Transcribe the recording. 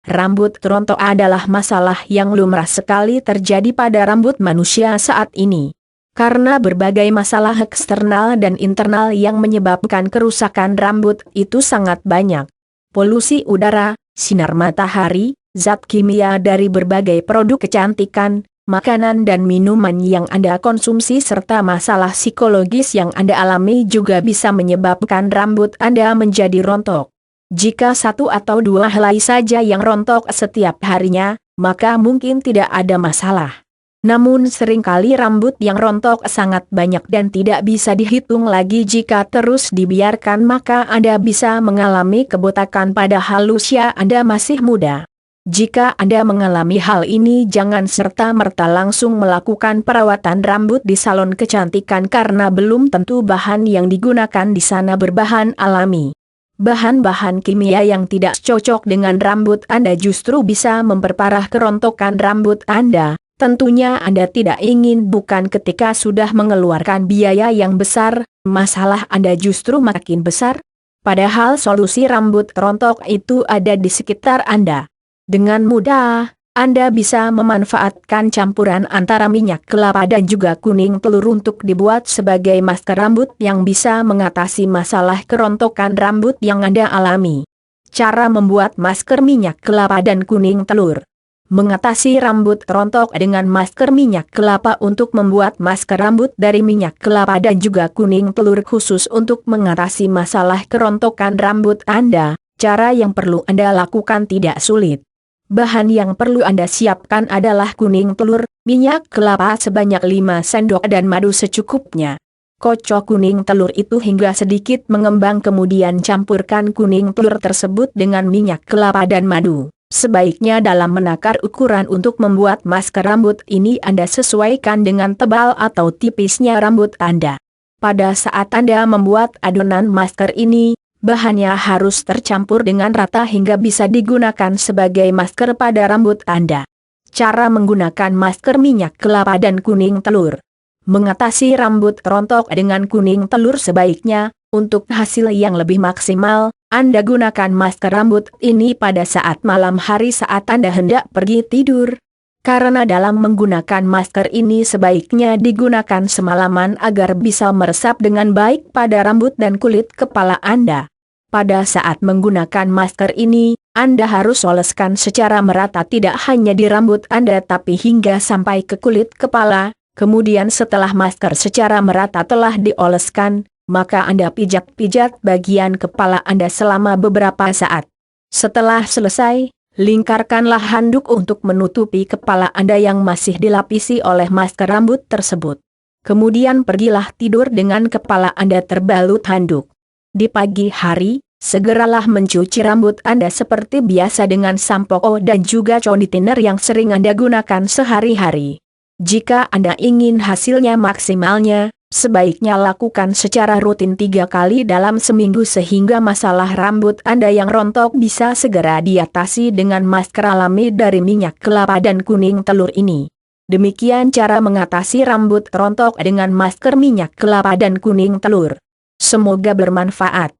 Rambut rontok adalah masalah yang lumrah sekali terjadi pada rambut manusia saat ini. Karena berbagai masalah eksternal dan internal yang menyebabkan kerusakan rambut itu sangat banyak. Polusi udara, sinar matahari, zat kimia dari berbagai produk kecantikan, makanan dan minuman yang Anda konsumsi serta masalah psikologis yang Anda alami juga bisa menyebabkan rambut Anda menjadi rontok. Jika satu atau dua helai saja yang rontok setiap harinya, maka mungkin tidak ada masalah. Namun seringkali rambut yang rontok sangat banyak dan tidak bisa dihitung lagi jika terus dibiarkan maka Anda bisa mengalami kebotakan padahal usia Anda masih muda. Jika Anda mengalami hal ini jangan serta-merta langsung melakukan perawatan rambut di salon kecantikan karena belum tentu bahan yang digunakan di sana berbahan alami. Bahan-bahan kimia yang tidak cocok dengan rambut Anda justru bisa memperparah kerontokan rambut Anda. Tentunya Anda tidak ingin bukan ketika sudah mengeluarkan biaya yang besar, masalah Anda justru makin besar. Padahal solusi rambut rontok itu ada di sekitar Anda. Dengan mudah, Anda bisa memanfaatkan campuran antara minyak kelapa dan juga kuning telur untuk dibuat sebagai masker rambut yang bisa mengatasi masalah kerontokan rambut yang Anda alami. Cara membuat masker minyak kelapa dan kuning telur. Mengatasi rambut rontok dengan masker minyak kelapa. Untuk membuat masker rambut dari minyak kelapa dan juga kuning telur khusus untuk mengatasi masalah kerontokan rambut Anda, cara yang perlu Anda lakukan tidak sulit. Bahan yang perlu Anda siapkan adalah kuning telur, minyak kelapa sebanyak 5 sendok dan madu secukupnya. Kocok kuning telur itu hingga sedikit mengembang kemudian campurkan kuning telur tersebut dengan minyak kelapa dan madu. Sebaiknya dalam menakar ukuran untuk membuat masker rambut ini Anda sesuaikan dengan tebal atau tipisnya rambut Anda. Pada saat Anda membuat adonan masker ini, bahannya harus tercampur dengan rata hingga bisa digunakan sebagai masker pada rambut Anda. Cara menggunakan masker minyak kelapa dan kuning telur. Mengatasi rambut rontok dengan kuning telur sebaiknya, untuk hasil yang lebih maksimal, Anda gunakan masker rambut ini pada saat malam hari saat Anda hendak pergi tidur. Karena dalam menggunakan masker ini sebaiknya digunakan semalaman agar bisa meresap dengan baik pada rambut dan kulit kepala Anda. Pada saat menggunakan masker ini, Anda harus oleskan secara merata tidak hanya di rambut Anda tapi hingga sampai ke kulit kepala. Kemudian setelah masker secara merata telah dioleskan, maka Anda pijat-pijat bagian kepala Anda selama beberapa saat. Setelah selesai, lingkarkanlah handuk untuk menutupi kepala Anda yang masih dilapisi oleh masker rambut tersebut. Kemudian pergilah tidur dengan kepala Anda terbalut handuk. Di pagi hari, segeralah mencuci rambut Anda seperti biasa dengan sampo dan juga conditioner yang sering Anda gunakan sehari-hari. Jika Anda ingin hasilnya maksimalnya, sebaiknya lakukan secara rutin 3 kali dalam seminggu sehingga masalah rambut Anda yang rontok bisa segera diatasi dengan masker alami dari minyak kelapa dan kuning telur ini. Demikian cara mengatasi rambut rontok dengan masker minyak kelapa dan kuning telur. Semoga bermanfaat.